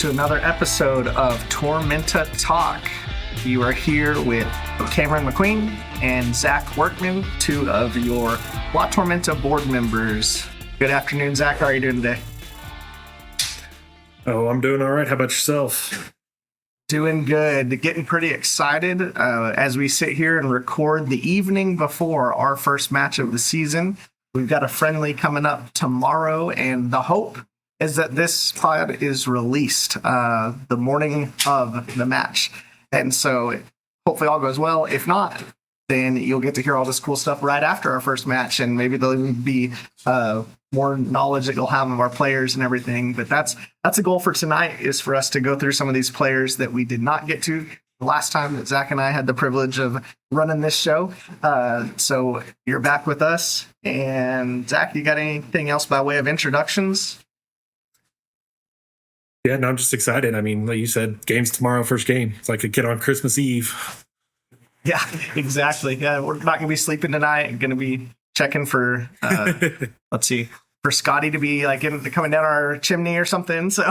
to another episode of Tormenta Talk. You are here with Cameron McQueen and Zach Workman, two of your La Tormenta board members. Good afternoon, Zach. How are you doing today? Oh, I'm doing all right. How about yourself? Doing good. Getting pretty excited as we sit here and record the evening before our first match of the season. We've got a friendly coming up tomorrow, and the hope is that this pod is released the morning of the match. And so hopefully all goes well. If not, then you'll get to hear all this cool stuff right after our first match, and maybe there'll be more knowledge that you'll have of our players and everything. But that's a goal for tonight, is for us to go through some of these players that we did not get to the last time that Zach and I had the privilege of running this show. So you're back with us. And Zach, you got anything else by way of introductions? Yeah, no, I'm just excited. I mean, like you said, game's tomorrow, first game. It's like a kid on Christmas Eve. Yeah, exactly. Yeah, we're not going to be sleeping tonight. Going to be checking for, let's see, for Scotty to be like coming down our chimney or something. So,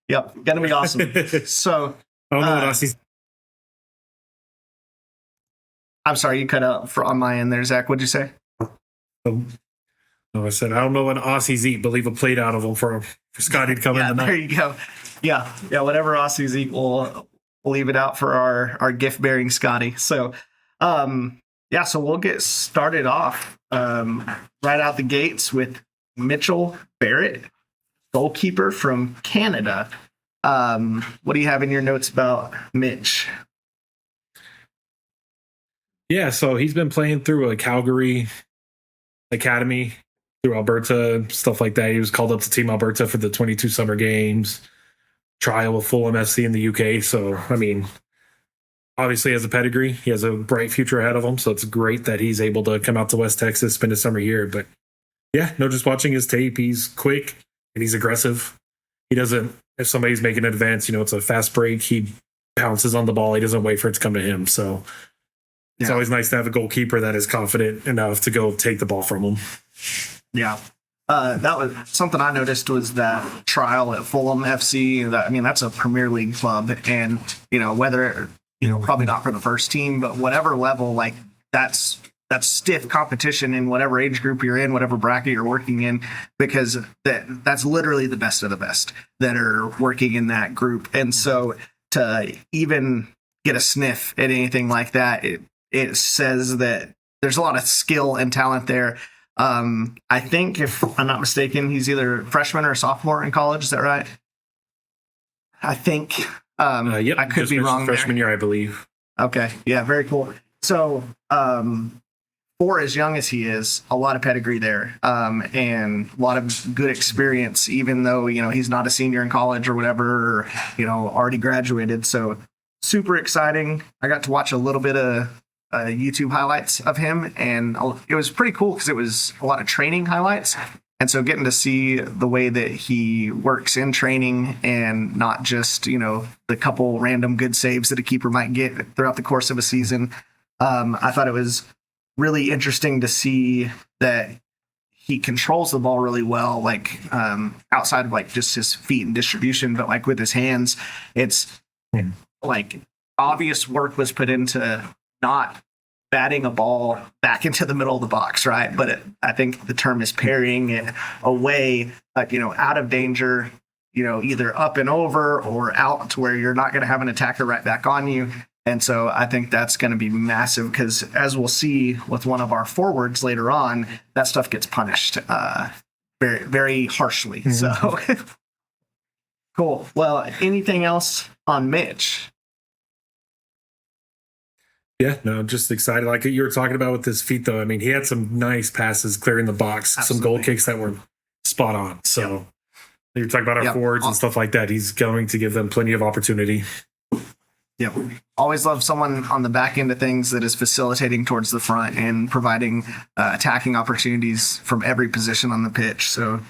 yep, going to be awesome. So, oh, no, Aussie's. I'm sorry, you cut out on my end there, Zach. What'd you say? I said, I don't know what Aussies eat, but leave a plate out of them for Scotty to come in tonight. There you go. Yeah, whatever Aussies eat, we'll leave it out for our gift-bearing Scotty. So, so we'll get started off right out the gates with Mitchell Barrett, goalkeeper from Canada. What do you have in your notes about Mitch? Yeah, so he's been playing through a Calgary academy through Alberta, stuff like that. He was called up to Team Alberta for the 22 Summer Games, trial with Fulham FC in the UK. So, I mean, obviously has a pedigree. He has a bright future ahead of him. So it's great that he's able to come out to West Texas, spend his summer here. But yeah, no, just watching his tape, he's quick and he's aggressive. He doesn't, if somebody's making an advance, it's a fast break, he pounces on the ball. He doesn't wait for it to come to him. So it's always nice to have a goalkeeper that is confident enough to go take the ball from him. Yeah. That was something I noticed, was that trial at Fulham FC. That's a Premier League club, and whether probably not for the first team, but whatever level, like that's stiff competition in whatever age group you're in, whatever bracket you're working in, because that's literally the best of the best that are working in that group. And so to even get a sniff at anything like that, it says that there's a lot of skill and talent there. I think, if I'm not mistaken, he's either a freshman or a sophomore in college. Is that right? I think. Yep, I could be wrong. Freshman there. year, I believe. Okay. Yeah. Very cool. So, for as young as he is, a lot of pedigree there, and a lot of good experience, even though, he's not a senior in college or whatever, or, already graduated. So super exciting. I got to watch a little bit of YouTube highlights of him, and it was pretty cool because it was a lot of training highlights. And so getting to see the way that he works in training, and not just, the couple random good saves that a keeper might get throughout the course of a season. I thought it was really interesting to see that he controls the ball really well, like outside of like just his feet and distribution, but like with his hands, it's like obvious work was put into not batting a ball back into the middle of the box, right? But I think the term is parrying it away, out of danger, either up and over or out to where you're not going to have an attacker right back on you. And so I think that's going to be massive, because as we'll see with one of our forwards later on, that stuff gets punished very, very harshly. Mm-hmm. So cool. Well, anything else on Mitch? Yeah, no, I'm just excited. Like you were talking about with his feet, though. I mean, he had some nice passes clearing the box, Absolutely. Some goal kicks that were spot on. So you're talking about our forwards and stuff like that. He's going to give them plenty of opportunity. Yeah, always love someone on the back end of things that is facilitating towards the front and providing attacking opportunities from every position on the pitch. So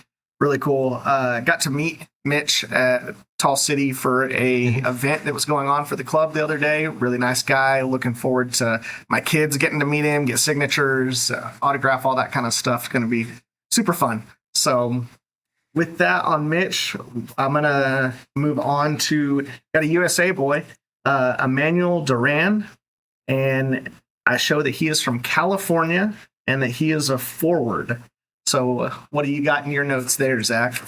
really cool. Got to meet Mitch at Tall City for a event that was going on for the club the other day. Really nice guy. Looking forward to my kids getting to meet him, get signatures, autograph, all that kind of stuff. Going to be super fun. So with that on Mitch, I'm gonna move on to got a USA boy, Emmanuel Duran, and I show that he is from California and that he is a forward. So, what do you got in your notes there, Zach?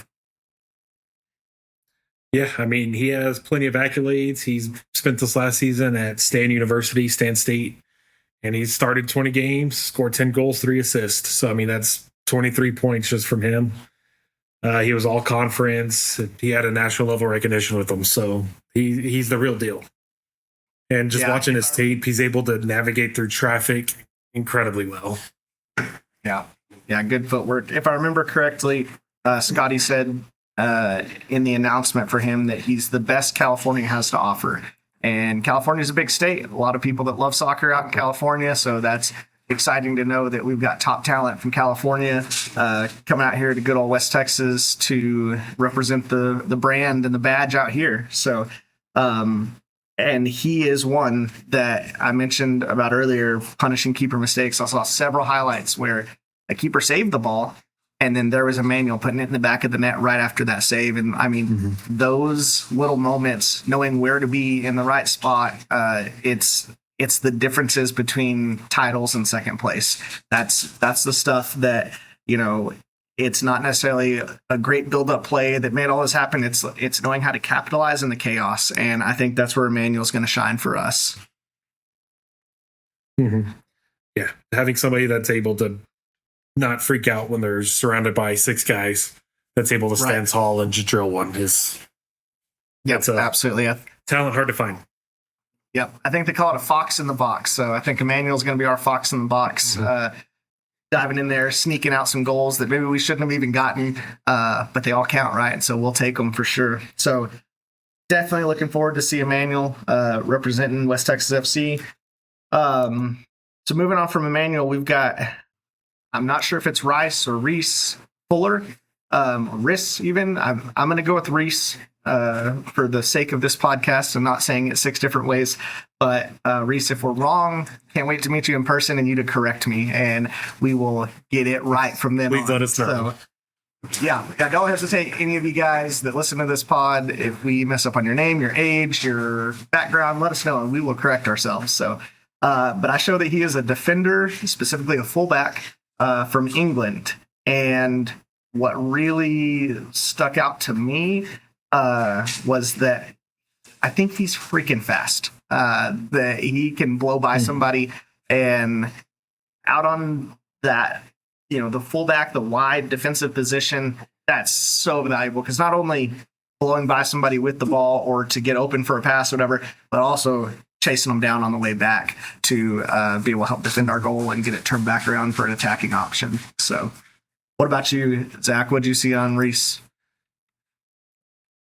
Yeah, I mean, he has plenty of accolades. He's spent this last season at Stan State, and he's started 20 games, scored 10 goals, 3 assists. So, I mean, that's 23 points just from him. He was all conference. He had a national level recognition with him. So, he's the real deal. And just watching his tape, he's able to navigate through traffic incredibly well. Yeah. Yeah, good footwork. If I remember correctly, Scotty said in the announcement for him that he's the best California has to offer. And California is a big state. A lot of people that love soccer out in California. So that's exciting to know that we've got top talent from California coming out here to good old West Texas to represent the brand and the badge out here. So, and he is one that I mentioned about earlier, punishing keeper mistakes. I saw several highlights where a keeper saved the ball, and then there was Emmanuel putting it in the back of the net right after that save. And I mean, those little moments, knowing where to be in the right spot, it's the differences between titles and second place. That's the stuff that, you know, it's not necessarily a great build-up play that made all this happen. It's knowing how to capitalize in the chaos, and I think that's where Emmanuel's going to shine for us. Mm-hmm. Yeah, having somebody that's able to not freak out when they're surrounded by 6 guys, that's able to stand tall and just drill one is. Yep, absolutely. Talent hard to find. Yep, I think they call it a fox in the box. So I think Emmanuel's going to be our fox in the box. Mm-hmm. Diving in there, sneaking out some goals that maybe we shouldn't have even gotten, but they all count, right? So we'll take them for sure. So definitely looking forward to see Emmanuel representing West Texas FC. So moving on from Emmanuel, we've got, I'm not sure if it's Rice or Reese Fuller, Riss even. I'm going to go with Reese for the sake of this podcast. I'm not saying it 6 different ways. But Reese, if we're wrong, can't wait to meet you in person and you to correct me, and we will get it right from then on. Let us know. So, yeah, don't hesitate, any of you guys that listen to this pod. If we mess up on your name, your age, your background, let us know, and we will correct ourselves. So, but I show that he is a defender, specifically a fullback from England. And what really stuck out to me was that I think he's freaking fast. That he can blow by somebody, and out on that, you know, the fullback, the wide defensive position, that's so valuable because not only blowing by somebody with the ball or to get open for a pass or whatever, but also chasing them down on the way back to be able to help defend our goal and get it turned back around for an attacking option. So what about you, Zach? What did you see on Reese?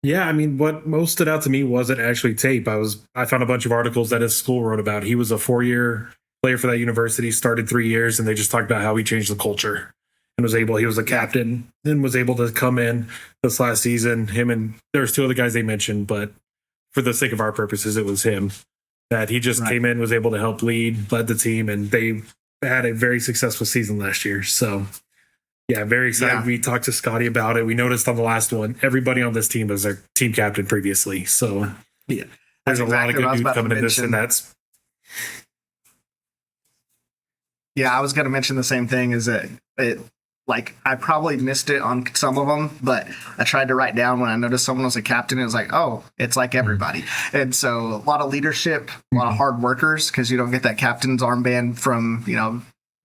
Yeah, I mean, what most stood out to me wasn't actually tape. I found a bunch of articles that his school wrote about. He was a 4-year player for that university, started 3 years, and they just talked about how he changed the culture and he was a captain and was able to come in this last season. Him and there's 2 other guys they mentioned, but for the sake of our purposes, it was him that he just came in, was able to help led the team, and they had a very successful season last year. So yeah, very excited. Yeah. We talked to Scotty about it. We noticed on the last one, everybody on this team was their team captain previously. So yeah, there's a lot of good dudes coming in this, and that's. Yeah, I was going to mention the same thing. Is that I probably missed it on some of them, but I tried to write down when I noticed someone was a captain. It was like, oh, it's like everybody. And so a lot of leadership, a lot of hard workers, because you don't get that captain's armband from, you know,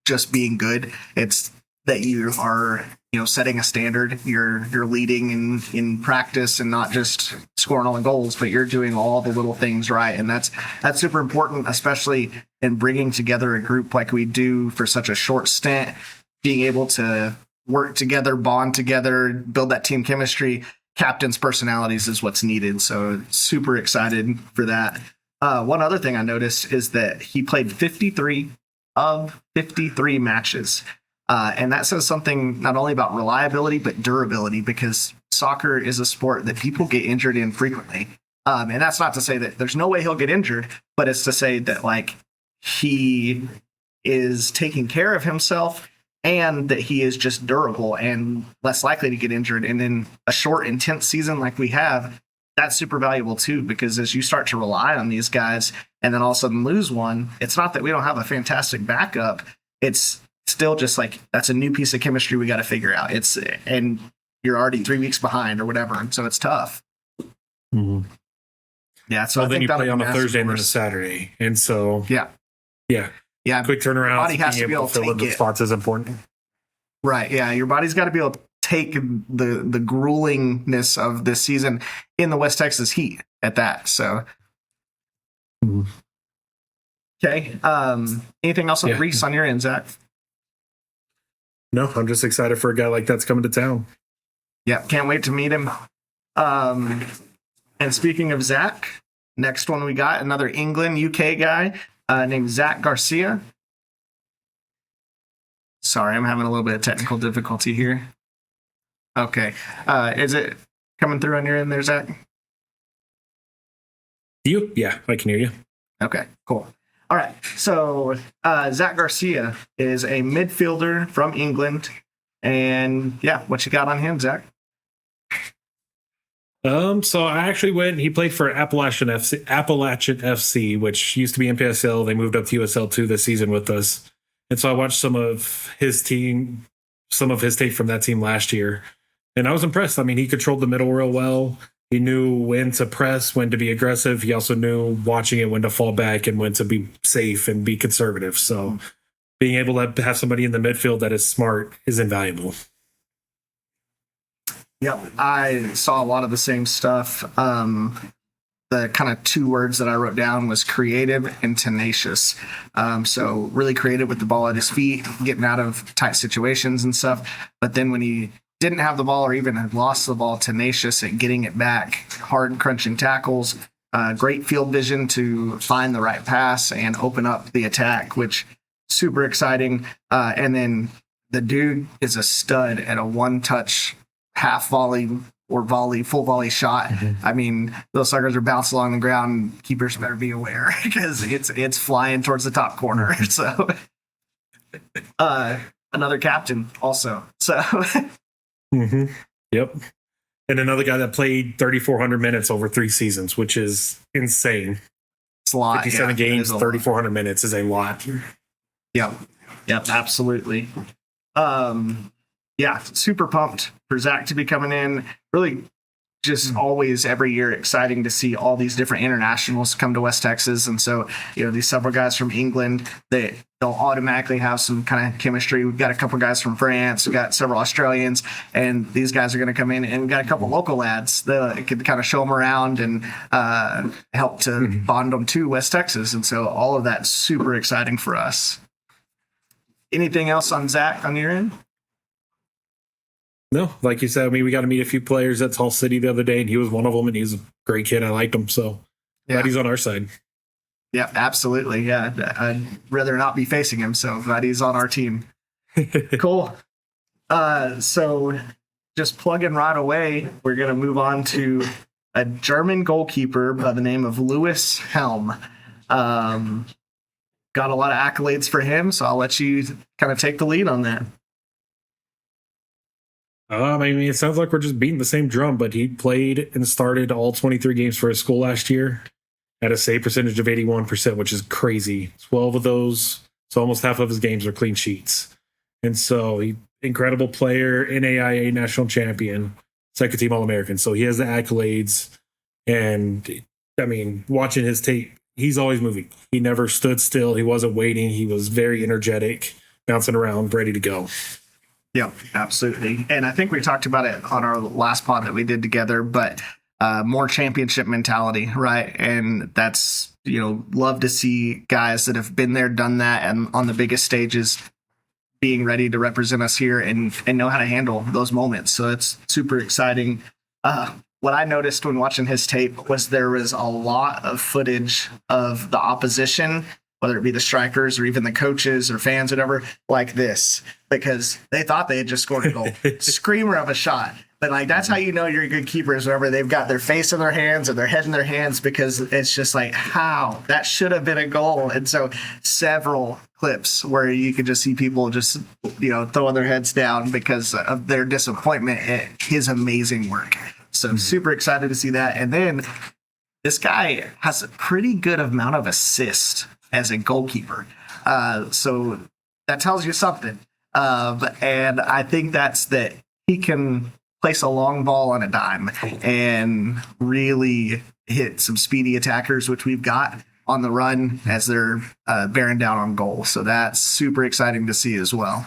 just being good. It's that you are, you know, setting a standard. You're leading in practice and not just scoring all the goals, but you're doing all the little things right. And that's super important, especially in bringing together a group like we do for such a short stint. Being able to work together, bond together, build that team chemistry, captain's personalities is what's needed. So super excited for that. One other thing I noticed is that he played 53 of 53 matches. And that says something not only about reliability, but durability, because soccer is a sport that people get injured in frequently. And that's not to say that there's no way he'll get injured, but it's to say that, like, he is taking care of himself and that he is just durable and less likely to get injured. And in a short, intense season like we have, that's super valuable too, because as you start to rely on these guys and then all of a sudden lose one, it's not that we don't have a fantastic backup. It's still just like, that's a new piece of chemistry we got to figure out. And you're already 3 weeks behind or whatever. And so it's tough. Mm-hmm. Yeah. So then you play on a Thursday and then a Saturday. And so, yeah. Quick turnaround. Body has to be able to fill in take the it. spots is important. Right. Yeah. Your body's got to be able to take the gruelingness of this season in the West Texas heat at that. So, okay. Anything else on Reese on your end, Zach? No, I'm just excited for a guy like that's coming to town. Yeah. Can't wait to meet him. And speaking of Zach, next one we got another England, UK guy named Zach Garcia. Sorry, I'm having a little bit of technical difficulty here. Okay. Is it coming through on your end there, Zach? You? Yeah, I can hear you. Okay, cool. All right. So Zach Garcia is a midfielder from England. And yeah, what you got on him, Zach? So I actually went. He played for Appalachian FC, which used to be NPSL. They moved up to USL2 this season with us, and so I watched some of his tape from that team last year, and I was impressed. I mean, he controlled the middle real well. He knew when to press, when to be aggressive. He also knew watching it when to fall back and when to be safe and be conservative. So being able to have somebody in the midfield that is smart is invaluable. Yep, I saw a lot of the same stuff. The kind of 2 words that I wrote down was creative and tenacious. So really creative with the ball at his feet, getting out of tight situations and stuff. But then when he didn't have the ball or even had lost the ball, tenacious at getting it back, hard crunching tackles, great field vision to find the right pass and open up the attack, which super exciting. And then the dude is a stud at a one-touch half volley or full volley shot. Mm-hmm. I mean, those suckers are bouncing along the ground. Keepers better be aware because it's flying towards the top corner. So, another captain also. So, Yep. And another guy that played 3,400 minutes over 3 seasons, which is insane. It's a lot. 57 games, 3,400 minutes is a lot. Yep, absolutely. Yeah, super pumped for Zach to be coming in. Really just always every year exciting to see all these different internationals come to West Texas. And so, these several guys from England, they'll automatically have some kind of chemistry. We've got a couple guys from France. We've got several Australians, and these guys are going to come in. And we've got a couple local lads that can kind of show them around and help to bond them to West Texas. And so all of that's super exciting for us. Anything else on Zach on your end? No, like you said, I mean, we got to meet a few players at Hull City the other day, and he was one of them, and he's a great kid. I liked him, so glad he's on our side. Yeah, absolutely. Yeah, I'd rather not be facing him, so glad he's on our team. Cool. So just plugging right away, we're going to move on to a German goalkeeper by the name of Lewis Helm. Got a lot of accolades for him, so I'll let you kind of take the lead on that. I mean, it sounds like we're just beating the same drum, but he played and started all 23 games for his school last year at a save percentage of 81%, which is crazy. 12 of those, so almost half of his games are clean sheets. And so incredible player, NAIA national champion, second team All-American. So he has the accolades. And I mean, watching his tape, he's always moving. He never stood still. He wasn't waiting. He was very energetic, bouncing around, ready to go. Yeah, absolutely. And I think we talked about it on our last pod that we did together, but more championship mentality, right? And that's, love to see guys that have been there, done that, and on the biggest stages being ready to represent us here and know how to handle those moments. So it's super exciting. What I noticed when watching his tape was there was a lot of footage of the opposition, whether it be the strikers or even the coaches or fans, whatever, like this, because they thought they had just scored a goal. Screamer of a shot. But like that's how you know you're a good keeper is whenever they've got their face in their hands or their head in their hands, because it's just like, how that should have been a goal. And so several clips where you could just see people just throwing their heads down because of their disappointment at his amazing work. So I'm super excited to see that. And then this guy has a pretty good amount of assists as a goalkeeper. So that tells you something. And I think that's that he can place a long ball on a dime and really hit some speedy attackers, which we've got on the run as they're bearing down on goal. So that's super exciting to see as well.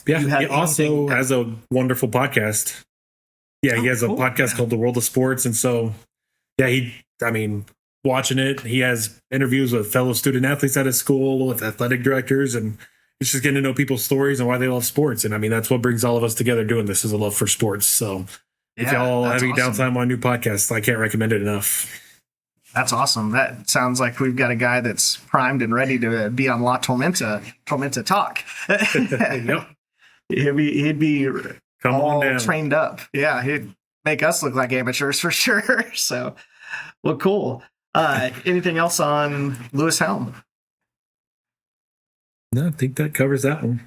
Yeah, he also has a wonderful podcast. Yeah, he has a podcast called The World of Sports. And so, yeah, watching it, he has interviews with fellow student athletes at his school, with athletic directors, and it's just getting to know people's stories and why they love sports. And I mean, that's what brings all of us together doing this, is a love for sports. So if y'all have any downtime on new podcasts, I can't recommend it enough. That's awesome. That sounds like we've got a guy that's primed and ready to be on La Tormenta Talk. Yep. He'd be Come all on down. Trained up. Yeah, he'd make us look like amateurs for sure. So, well, cool. Anything else on Lewis Helm? No, I think that covers that one.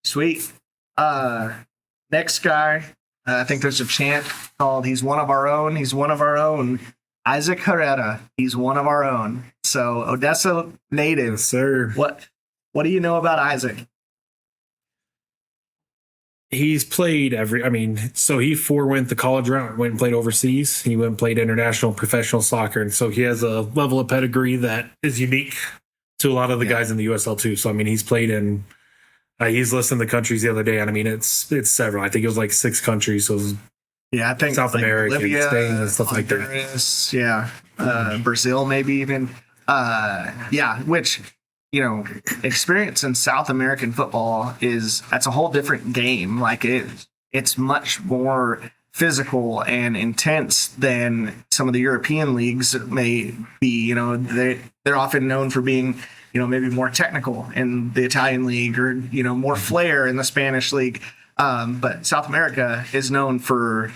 Sweet. Next guy, I think there's a chant called "He's one of our own." He's one of our own. Isaac Herrera. He's one of our own. So Odessa native. Yes, sir. What do you know about Isaac? He's played so he forewent the college route, went and played overseas. He went and played international professional soccer. And so he has a level of pedigree that is unique to a lot of the guys in the USL too. So, I mean, he's played in, he's listing the countries the other day. And I mean, it's several. I think it was like 6 countries. So I think South America, Bolivia, Spain, and stuff like that. Yeah. Brazil, maybe even. Which, experience in South American football that's a whole different game. Like it's much more physical and intense than some of the European leagues may be. They're often known for being, maybe more technical in the Italian league, or, more flair in the Spanish league. But South America is known for,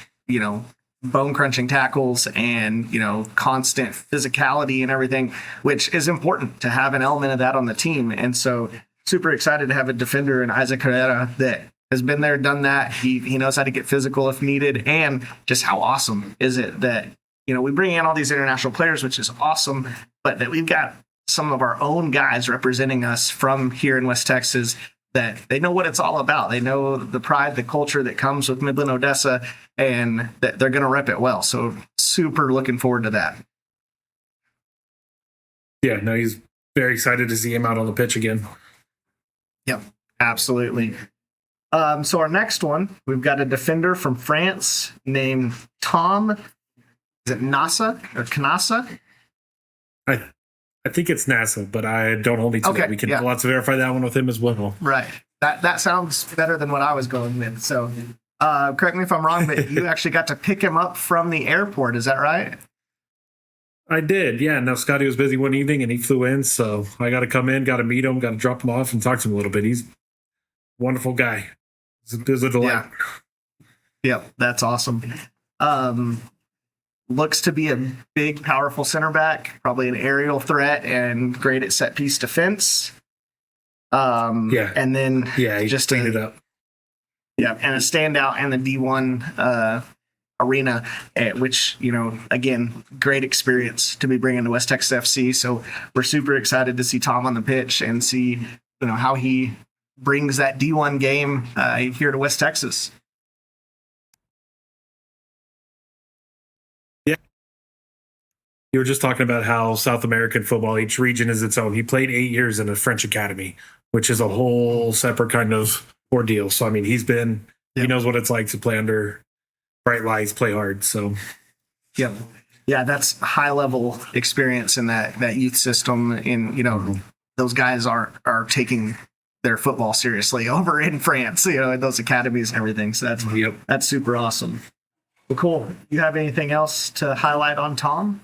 bone crunching tackles and, constant physicality and everything, which is important to have an element of that on the team. And so super excited to have a defender in Isaac Herrera that has been there, done that. He knows how to get physical if needed. And just how awesome is it that, we bring in all these international players, which is awesome, but that we've got some of our own guys representing us from here in West Texas, that they know what it's all about. They know the pride, the culture that comes with Midland Odessa, and that they're going to rep it well. So super looking forward to that. Yeah, no, he's very excited to see him out on the pitch again. Yep, absolutely. So our next one, we've got a defender from France named Tom. Is it Nasa or Kanasa? I think it's NASA, but I don't hold me to that. We can lots to verify that one with him as well. Right. That sounds better than what I was going with. So correct me if I'm wrong, but you actually got to pick him up from the airport. Is that right? I did, yeah. Now, Scotty was busy one evening, and he flew in, so I got to come in, got to meet him, got to drop him off and talk to him a little bit. He's a wonderful guy. It's a delight. Yep, that's awesome. Looks to be a big, powerful center back, probably an aerial threat and great at set piece defense. And then just cleaned it up. Yeah, and a standout in the D1 arena, which, again, great experience to be bringing to West Texas FC. So we're super excited to see Tom on the pitch and see, how he brings that D1 game here to West Texas. You were just talking about how South American football, each region is its own. He played 8 years in a French academy, which is a whole separate kind of ordeal. So, I mean, he knows what it's like to play under bright lights, play hard. So, yeah, that's high level experience in that youth system. In, those guys are taking their football seriously over in France, in those academies and everything. So that's super awesome. Well, cool. You have anything else to highlight on Tom?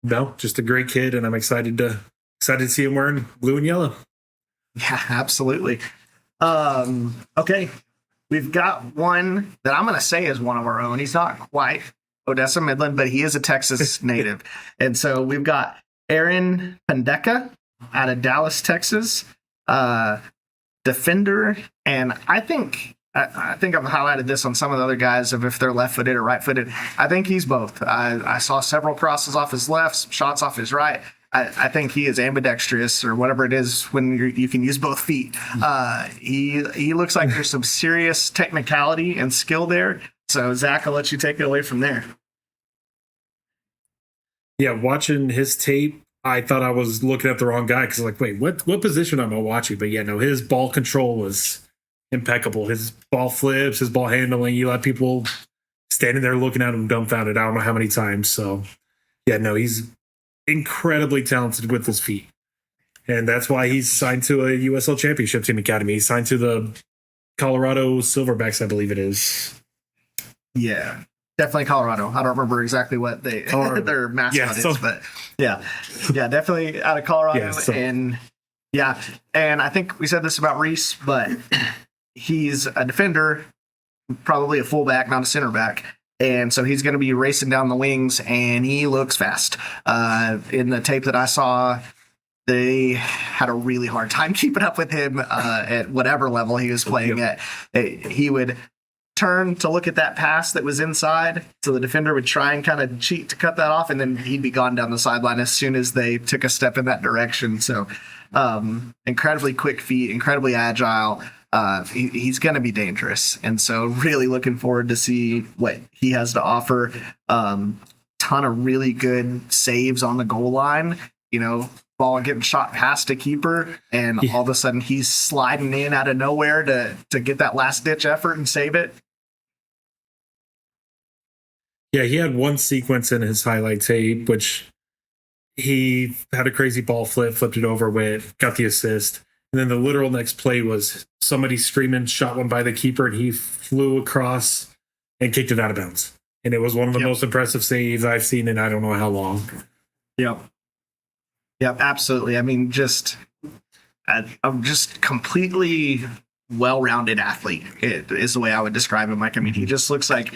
No, just a great kid, and I'm excited to see him wearing blue and yellow. Yeah, absolutely. Okay. We've got one that I'm going to say is one of our own. He's not quite Odessa Midland, but he is a Texas native. And so we've got Aaron Pendeka out of Dallas, Texas, defender. And I think I've highlighted this on some of the other guys of if they're left-footed or right-footed. I think he's both. I saw several crosses off his left, some shots off his right. I think he is ambidextrous or whatever it is when you can use both feet. He looks like there's some serious technicality and skill there. So Zach, I'll let you take it away from there. Yeah, watching his tape, I thought I was looking at the wrong guy because like, wait, what position am I watching? But yeah, no, his ball control was impeccable. His ball flips, his ball handling. You let people standing there looking at him dumbfounded. I don't know how many times. So yeah, no, he's incredibly talented with his feet. And that's why he's signed to a USL Championship Team Academy. He's signed to the Colorado Silverbacks, I believe it is. Yeah, definitely Colorado. I don't remember exactly what their mascot is, but yeah, definitely out of Colorado. And I think we said this about Reese, but he's a defender, probably a fullback, not a center back. And so he's going to be racing down the wings, and he looks fast. In the tape that I saw, they had a really hard time keeping up with him at whatever level he was playing at. He would turn to look at that pass that was inside, so the defender would try and kind of cheat to cut that off, and then he'd be gone down the sideline as soon as they took a step in that direction. So incredibly quick feet, incredibly agile. He's going to be dangerous, and so really looking forward to see what he has to offer. Ton of really good saves on the goal line. Ball getting shot past a keeper, and all of a sudden he's sliding in out of nowhere to get that last ditch effort and save it. Yeah, he had one sequence in his highlight tape, which he had a crazy ball flip, flipped it over with, got the assist. And then the literal next play was somebody screaming, shot one by the keeper, and he flew across and kicked it out of bounds. And it was one of the most impressive saves I've seen in I don't know how long. Yep, absolutely. I mean, I'm just completely well-rounded athlete is the way I would describe him. Like, I mean, he just looks like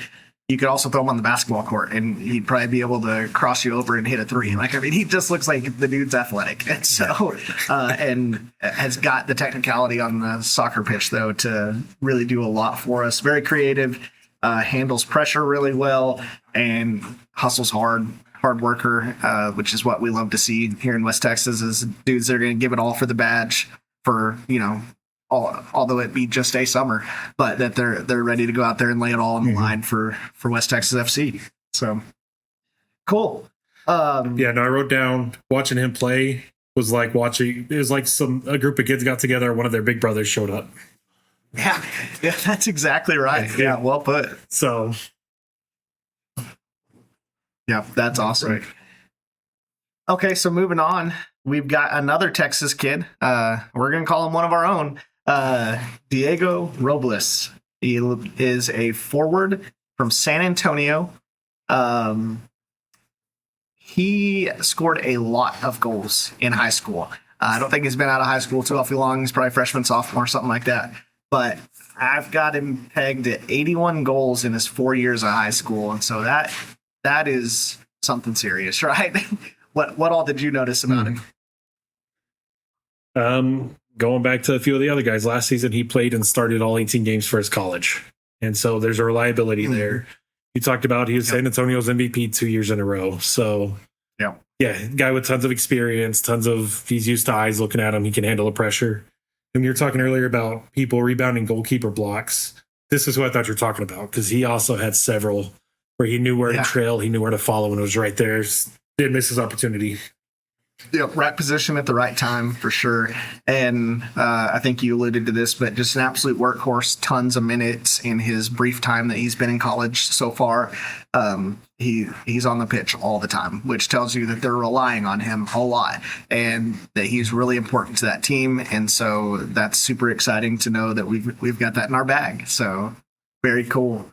you could also throw him on the basketball court and he'd probably be able to cross you over and hit a three. Like, I mean, he just looks like the dude's athletic. And so, and has got the technicality on the soccer pitch, though, to really do a lot for us. Very creative, handles pressure really well, and hustles hard worker, which is what we love to see here in West Texas, is dudes that are going to give it all for the badge for, although it be just a summer, but that they're ready to go out there and lay it all on the line for West Texas FC. So cool. I wrote down watching him play was like watching. It was like a group of kids got together. One of their big brothers showed up. Yeah, that's exactly right. Yeah, well put. So, yeah, that's awesome. Right. Okay, so moving on, we've got another Texas kid. We're gonna call him one of our own. Diego Robles. He is a forward from San Antonio. He scored a lot of goals in high school. I don't think he's been out of high school too awfully long. He's probably freshman, sophomore, something like that. But I've got him pegged at 81 goals in his 4 years of high school. And so that is something serious, right? What all did you notice about him? Going back to a few of the other guys, last season he played and started all 18 games for his college. And so there's a reliability there. You talked about he was San Antonio's MVP 2 years in a row. So yeah, guy with tons of experience, he's used to eyes looking at him. He can handle the pressure. And you were talking earlier about people rebounding goalkeeper blocks. This is what I thought you were talking about, because he also had several where he knew where to trail, he knew where to follow, and it was right there. Didn't miss his opportunity. Right position at the right time for sure. And I think you alluded to this, but just an absolute workhorse, tons of minutes in his brief time that he's been in college so far. He's on the pitch all the time, which tells you that they're relying on him a lot and that he's really important to that team. And so that's super exciting to know that we've got that in our bag. So very cool.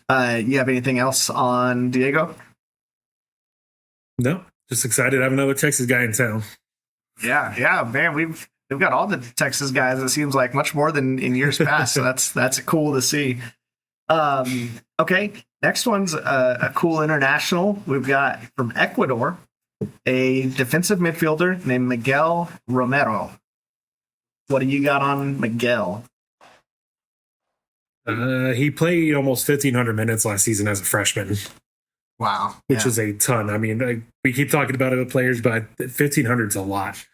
You have anything else on Diego? No. Just excited to have another Texas guy in town. Yeah, man. They've got all the Texas guys. It seems like much more than in years past. So that's cool to see. Okay, next one's a cool international. We've got from Ecuador a defensive midfielder named Miguel Romero. What do you got on Miguel? He played almost 1,500 minutes last season as a freshman, Wow, which is a ton. I mean, we keep talking about other players, but 1,500 is a lot.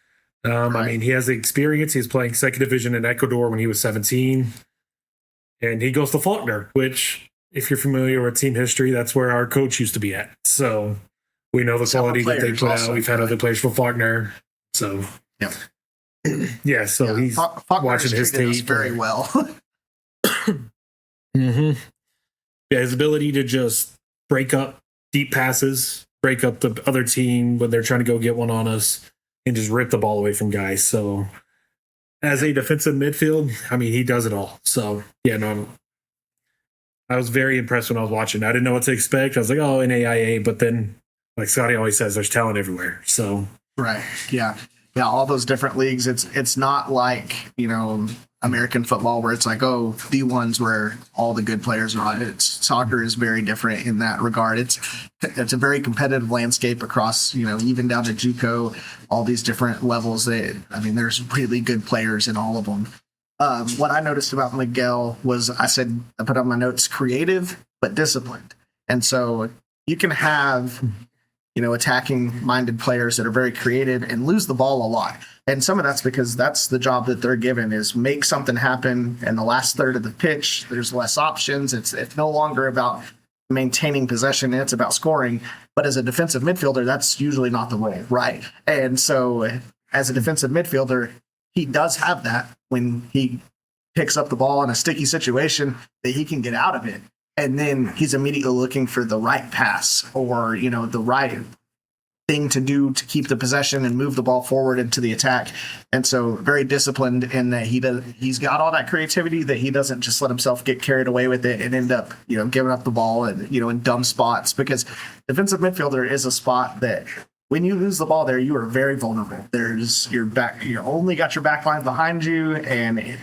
Right. I mean, he has the experience. He's playing second division in Ecuador when he was 17. And he goes to Faulkner, which, if you're familiar with team history, that's where our coach used to be at. So we know the quality that they put out. We've had other players from Faulkner. So, yeah, so he's watching his tape. Very well. Mm-hmm. Yeah, his ability to just break up deep passes, break up the other team when they're trying to go get one on us, and just rip the ball away from guys. So as a defensive midfield, I mean, he does it all. So yeah, no, I was very impressed when I was watching. I didn't know what to expect. I was like, oh, NAIA, but then like Scotty always says, there's talent everywhere. So right, yeah, all those different leagues. It's not like, you know, American football where it's like, oh, D1's where all the good players are on. It's soccer is very different in that regard. It's a very competitive landscape across, you know, even down to JUCO, all these different levels. I mean, there's really good players in all of them. What I noticed about Miguel was I put on my notes, creative but disciplined. And so you can have, you know, attacking minded players that are very creative and lose the ball a lot. And some of that's because that's the job that they're given, is make something happen in the last third of the pitch. There's less options. It's no longer about maintaining possession. It's about scoring. But as a defensive midfielder, that's usually not the role, right? And so as a defensive midfielder, he does have that when he picks up the ball in a sticky situation that he can get out of it. And then he's immediately looking for the right pass or, you know, the right thing to do to keep the possession and move the ball forward into the attack. And so very disciplined in that he's got all that creativity, that he doesn't just let himself get carried away with it and end up, you know, giving up the ball and, you know, in dumb spots, because defensive midfielder is a spot that when you lose the ball there, you are very vulnerable. There's your back, you only got your back line behind you, and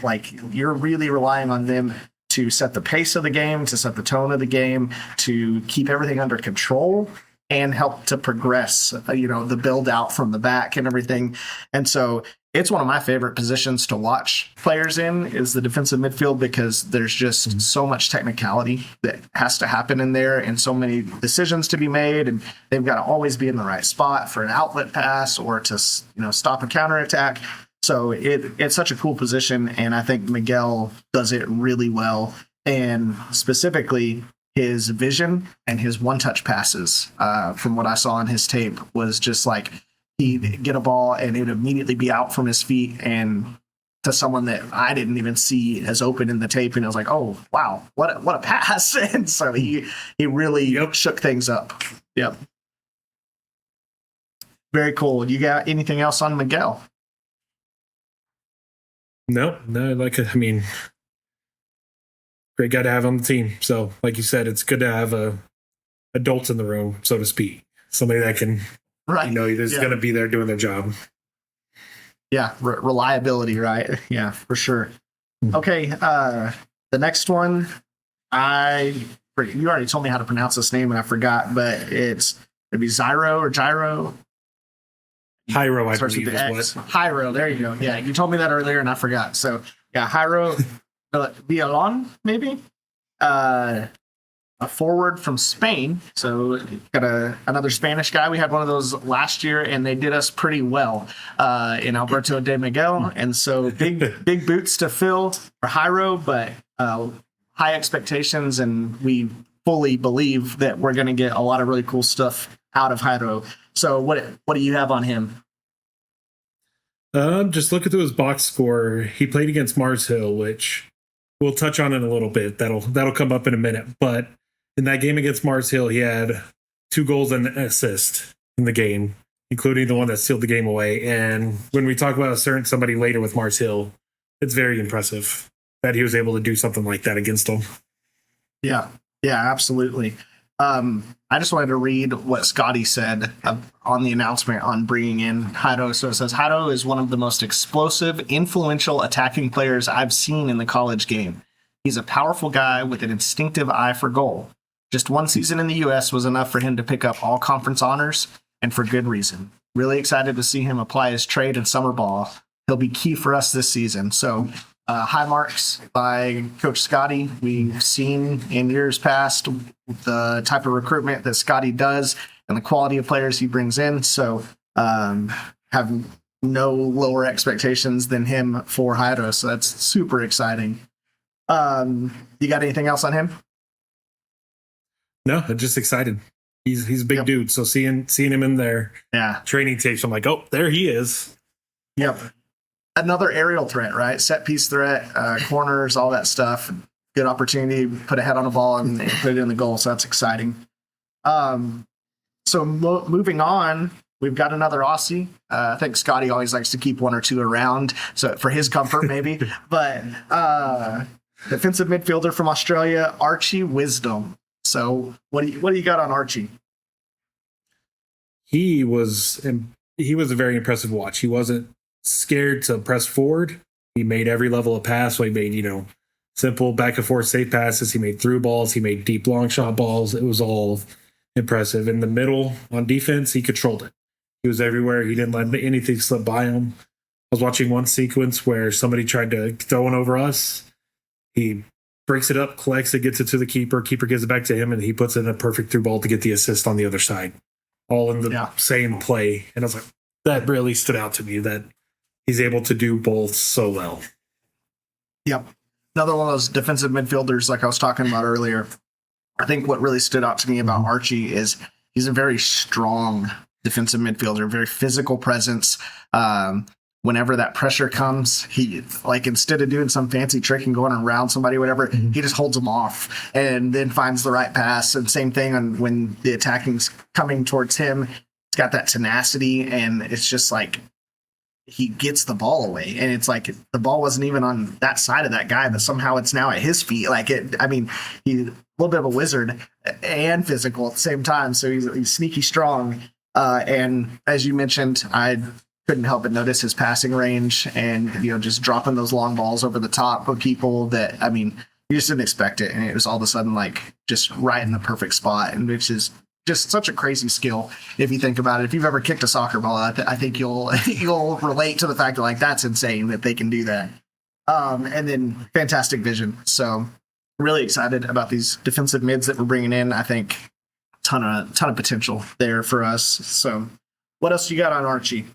you're really relying on them to set the pace of the game, to set the tone of the game, to keep everything under control and help to progress, you know, the build out from the back and everything. And so it's one of my favorite positions to watch players in, is the defensive midfield, because there's just so much technicality that has to happen in there and so many decisions to be made. And they've got to always be in the right spot for an outlet pass or to, you know, stop a counterattack. So it's such a cool position. And I think Miguel does it really well. And specifically, his vision and his one-touch passes, from what I saw on his tape, was just like he'd get a ball and it would immediately be out from his feet and to someone that I didn't even see as open in the tape. And I was like, oh, wow, what a pass. And so he really shook things up. Yep. Very cool. You got anything else on Miguel? No, I mean, great guy to have on the team. So, like you said, it's good to have adults in the room, so to speak. Somebody that can, you know, is going to be there doing their job. Yeah, reliability, right? Yeah, for sure. Okay, the next one, you already told me how to pronounce this name and I forgot, but it's maybe Gyro. Hyro, I believe is what. Hyro, there you go. Yeah, you told me that earlier and I forgot. So, yeah, Hyro Villalon, maybe? A forward from Spain. So got another Spanish guy. We had one of those last year, and they did us pretty well in Alberto de Miguel. And so big boots to fill for Jairo, but high expectations, and we fully believe that we're going to get a lot of really cool stuff out of Jairo. So what do you have on him? Just looking through his box score, he played against Mars Hill, which we'll touch on in a little bit. That'll come up in a minute. But in that game against Mars Hill, he had 2 goals and an assist in the game, including the one that sealed the game away. And when we talk about somebody later with Mars Hill, it's very impressive that he was able to do something like that against them. Yeah, absolutely. I just wanted to read what Scotty said on the announcement on bringing in Hato. So it says, Hato is one of the most explosive, influential attacking players I've seen in the college game. He's a powerful guy with an instinctive eye for goal. Just one season in the U.S. was enough for him to pick up all conference honors, and for good reason. Really excited to see him apply his trade in summer ball. He'll be key for us this season. So high marks by Coach Scotty. We've seen in years past the type of recruitment that Scotty does and the quality of players he brings in. So have no lower expectations than him for Hato. So that's super exciting. You got anything else on him? No, I'm just excited. He's a big dude. So seeing him in there, training tapes, I'm like, oh, there he is. Yep. Another aerial threat, right? Set piece threat, corners, all that stuff. Good opportunity, put a head on a ball and put it in the goal. So that's exciting. So moving on, we've got another Aussie. I think Scotty always likes to keep one or two around, so for his comfort maybe. But defensive midfielder from Australia, Archie Wisdom. So what do you got on Archie? He was a very impressive watch. He wasn't scared to press forward. He made every level of pass. So he made, simple back and forth safe passes. He made through balls. He made deep long shot balls. It was all impressive. In the middle on defense, he controlled it. He was everywhere. He didn't let anything slip by him. I was watching one sequence where somebody tried to throw one over us. He breaks it up, collects it, gets it to the keeper. Keeper gives it back to him, and he puts in a perfect through ball to get the assist on the other side. All in the same play. And I was like, that really stood out to me, that he's able to do both so well. Yep. Another one of those defensive midfielders like I was talking about earlier. I think what really stood out to me about Archie is he's a very strong defensive midfielder, very physical presence. Whenever that pressure comes, he, like, instead of doing some fancy trick and going around somebody, whatever, he just holds them off and then finds the right pass. And same thing when the attacking's coming towards him. It's got that tenacity, and it's just like he gets the ball away. And it's like the ball wasn't even on that side of that guy, but somehow it's now at his feet. He's a little bit of a wizard and physical at the same time. So he's sneaky strong. And as you mentioned, I couldn't help but notice his passing range and, just dropping those long balls over the top of people that, you just didn't expect it. And it was all of a sudden just right in the perfect spot, and which is just such a crazy skill. If you think about it, if you've ever kicked a soccer ball, I think you'll relate to the fact that that's insane that they can do that. And then fantastic vision. So really excited about these defensive mids that we're bringing in. I think ton of potential there for us. So what else you got on Archie?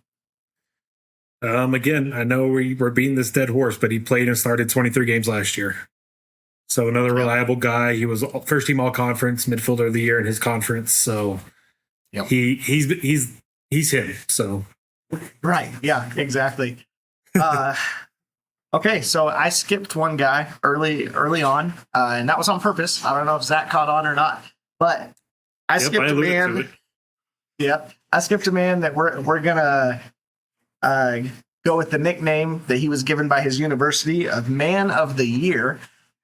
Again, I know we're beating this dead horse, but he played and started 23 games last year. So another reliable guy. He was first team all conference, midfielder of the year in his conference. So he's him. So right, yeah, exactly. Okay, so I skipped one guy early on, and that was on purpose. I don't know if Zach caught on or not, but I skipped a man. Yep, I skipped a man that we're gonna go with the nickname that he was given by his university of Man of the Year,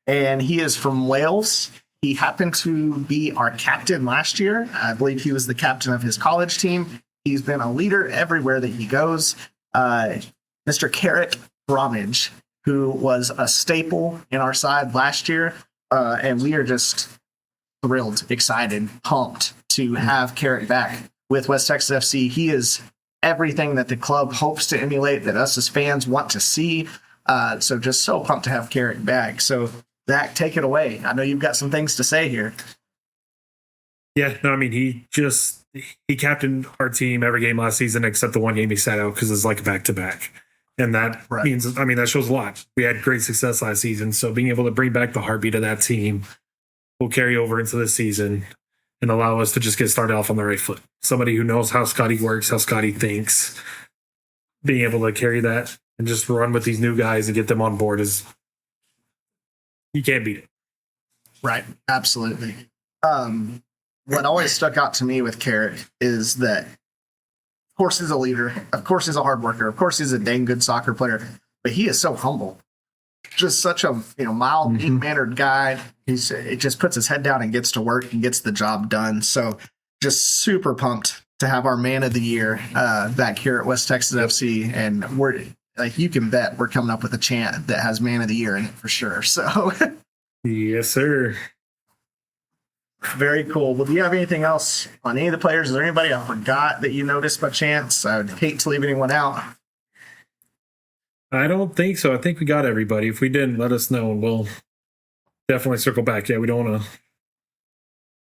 and he is from Wales. He happened to be our captain last year. I believe he was the captain of his college team. He's been a leader everywhere that he goes. Mr. Carrick Bromwich, who was a staple in our side last year, and we are just thrilled, excited, pumped to have Carrick back with West Texas FC. He is everything that the club hopes to emulate, that us as fans want to see. So just so pumped to have Carrick back. So Zach, take it away. I know you've got some things to say here. Yeah, no, he captained our team every game last season except the one game he sat out because it's like a back-to-back. And that means, that shows a lot. We had great success last season. So being able to bring back the heartbeat of that team will carry over into this season and allow us to just get started off on the right foot. Somebody who knows how Scotty works, how Scotty thinks, being able to carry that and just run with these new guys and get them on board you can't beat it. Right. Absolutely. What always stuck out to me with Carrick is that, of course, he's a leader. Of course, he's a hard worker. Of course, he's a dang good soccer player, but he is so humble. just such a mild, meek mannered guy. It just puts his head down and gets to work and gets the job done. So just super pumped to have our man of the year back here at West Texas FC, and we're like, you can bet we're coming up with a chant that has man of the year in it for sure. So yes, sir. very cool. Well, do you have anything else on any of the players? Is there anybody I forgot that you noticed by chance? I would hate to leave anyone out. I don't think so. I think we got everybody. If we didn't, let us know, and we'll definitely circle back. Yeah, we don't want to.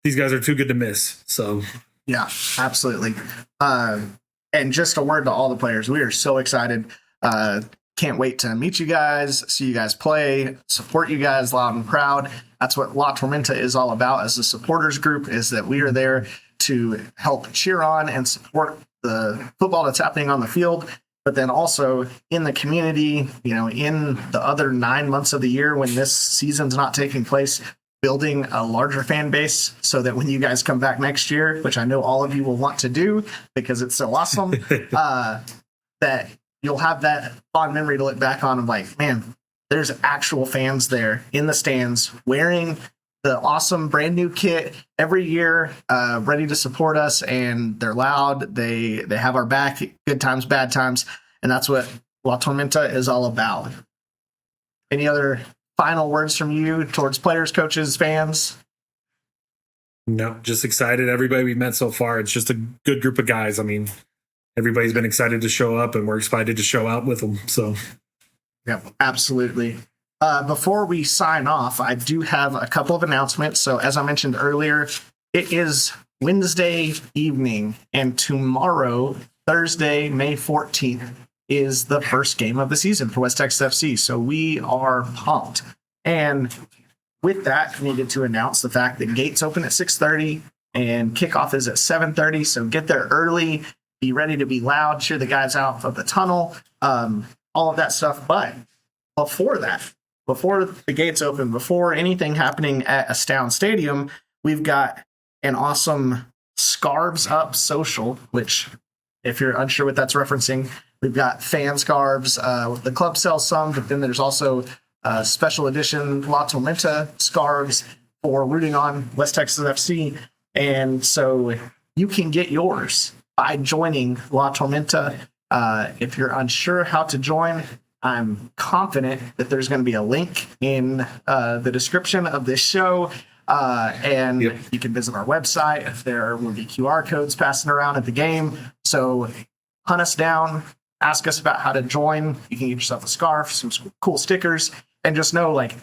These guys are too good to miss. So yeah, absolutely. And just a word to all the players. We are so excited. Can't wait to meet you guys, see you guys play, support you guys loud and proud. That's what La Tormenta is all about as a supporters group, is that we are there to help cheer on and support the football that's happening on the field, but then also in the community, in the other 9 months of the year when this season's not taking place, building a larger fan base so that when you guys come back next year, which I know all of you will want to do because it's so awesome, that you'll have that fond memory to look back on of like, man, there's actual fans there in the stands wearing the awesome brand new kit every year, ready to support us, and they're loud. They have our back, good times, bad times, and that's what La Tormenta is all about. Any other final words from you towards players, coaches, fans? no, just excited. Everybody we've met so far, it's just a good group of guys. I mean, everybody's been excited to show up, and we're excited to show out with them. So, yep, absolutely. Before we sign off, I do have a couple of announcements. So as I mentioned earlier, it is Wednesday evening, and tomorrow, Thursday, May 14th, is the first game of the season for West Texas FC. So we are pumped. And with that, I needed to announce the fact that gates open at 6:30 and kickoff is at 7:30. So get there early, be ready to be loud, cheer the guys out of the tunnel, all of that stuff. But before that, before the gates open, before anything happening at Astound Stadium, we've got an awesome Scarves Up social, which, if you're unsure what that's referencing, we've got fan scarves. The club sells some, but then there's also special edition La Tormenta scarves for rooting on West Texas FC. And so you can get yours by joining La Tormenta. If you're unsure how to join, I'm confident that there's going to be a link in the description of this show. And you can visit our website. There will be QR codes passing around at the game. So hunt us down, ask us about how to join. You can get yourself a scarf, some cool stickers, and just know, like,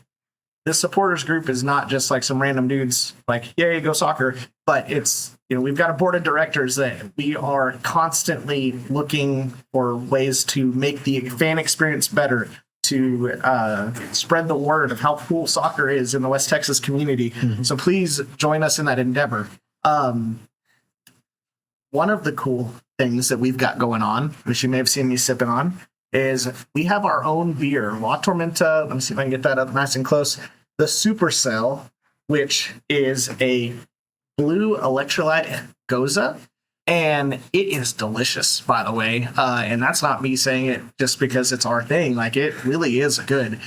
this supporters group is not just like some random dudes like, yay, go soccer, but it's, we've got a board of directors that we are constantly looking for ways to make the fan experience better, to spread the word of how cool soccer is in the West Texas community. Mm-hmm. So please join us in that endeavor. One of the cool things that we've got going on, which you may have seen me sipping on, is we have our own beer, La Tormenta. Let me see if I can get that up nice and close. The Supercell, which is a blue electrolyte goza, and it is delicious, by the way. And that's not me saying it just because it's our thing. Like, it really is good.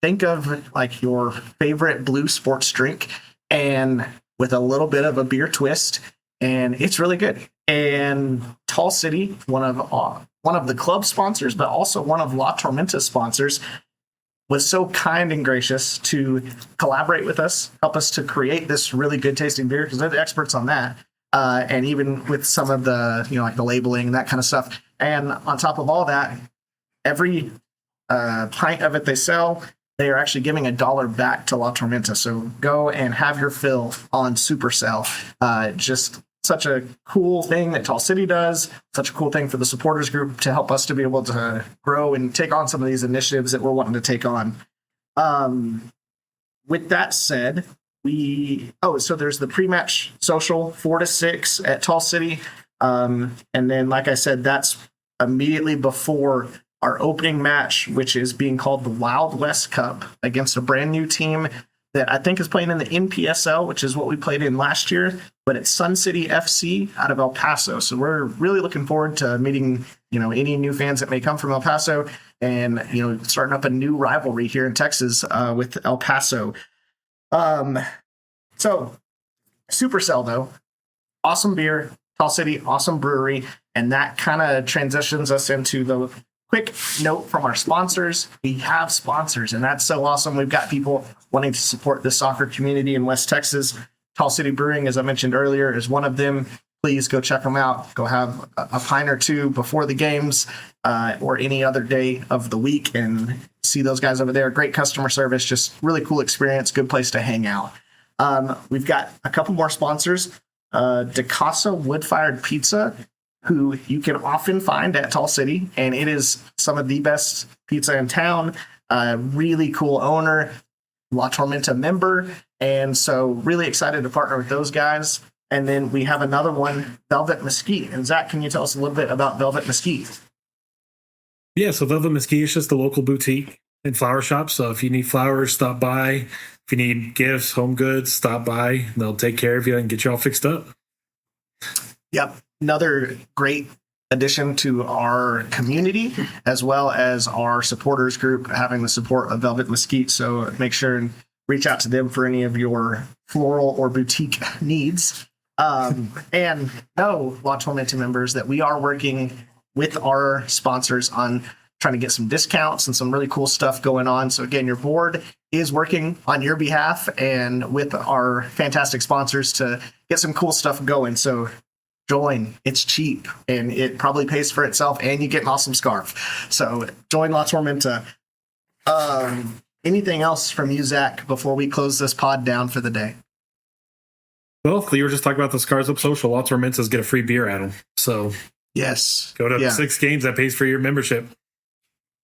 Think of like your favorite blue sports drink, and with a little bit of a beer twist, and it's really good. And Tall City, one of the club sponsors, but also one of La Tormenta's sponsors, was so kind and gracious to collaborate with us, help us to create this really good tasting beer, because they're the experts on that. And even with some of the, like the labeling and that kind of stuff. And on top of all that, every pint of it they sell, they are actually giving $1 back to La Tormenta. So go and have your fill on Supercell. Just such a cool thing that Tall City does, such a cool thing for the supporters group to help us to be able to grow and take on some of these initiatives that we're wanting to take on. With that said, so there's the pre-match social 4 to 6 at Tall City. And then, like I said, that's immediately before our opening match, which is being called the Wild West Cup against a brand new team that I think is playing in the NPSL, which is what we played in last year, but it's Sun City FC out of El Paso. So we're really looking forward to meeting, any new fans that may come from El Paso. and starting up a new rivalry here in Texas with El Paso. So Supercell, though, awesome beer, Tall City, awesome brewery, and that kind of transitions us into the quick note from our sponsors. We have sponsors, and that's so awesome. We've got people wanting to support the soccer community in West Texas. Tall City Brewing, as I mentioned earlier, is one of them. Please go check them out. Go have a pint or two before the games or any other day of the week and see those guys over there. Great customer service, just really cool experience, good place to hang out. We've got a couple more sponsors. De Casa Wood-Fired Pizza, who you can often find at Tall City, and it is some of the best pizza in town. Really cool owner, La Tormenta member, and so really excited to partner with those guys. And then we have another one, Velvet Mesquite. And Zach, can you tell us a little bit about Velvet Mesquite? Yeah, so Velvet Mesquite is just a local boutique and flower shop. So if you need flowers, stop by. If you need gifts, home goods, stop by. They'll take care of you and get you all fixed up. Yep. Another great addition to our community, as well as our supporters group, having the support of Velvet Mesquite. So make sure and reach out to them for any of your floral or boutique needs. And know, La Tormenta members, that we are working with our sponsors on trying to get some discounts and some really cool stuff going on. So again, your board is working on your behalf and with our fantastic sponsors to get some cool stuff going. So join. It's cheap and it probably pays for itself, and you get an awesome scarf. So join La Tormenta. Anything else from you, Zach, before we close this pod down for the day? Well, you were just talking about the Scars Up Social. La Tormentas get a free beer at them. So yes, go to 6 games. That pays for your membership.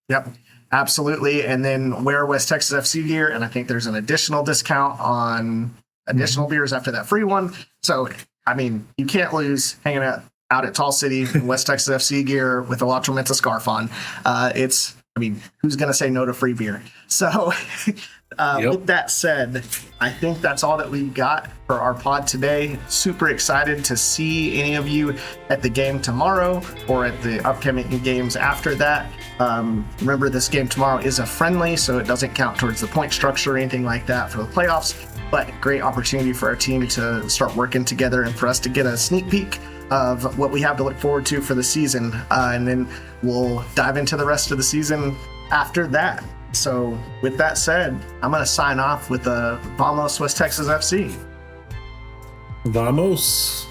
Yep, absolutely. And then wear West Texas FC gear, and I think there's an additional discount on additional beers after that free one. So, I mean, you can't lose hanging out at Tall City in West Texas FC gear with a La Tormenta scarf on. Who's going to say no to free beer? So with that said, I think that's all that we've got for our pod today. Super excited to see any of you at the game tomorrow or at the upcoming games after that. Remember, this game tomorrow is a friendly, so it doesn't count towards the point structure or anything like that for the playoffs, but great opportunity for our team to start working together and for us to get a sneak peek of what we have to look forward to for the season. And then we'll dive into the rest of the season after that. So with that said, I'm going to sign off with Vamos West Texas FC. Vamos.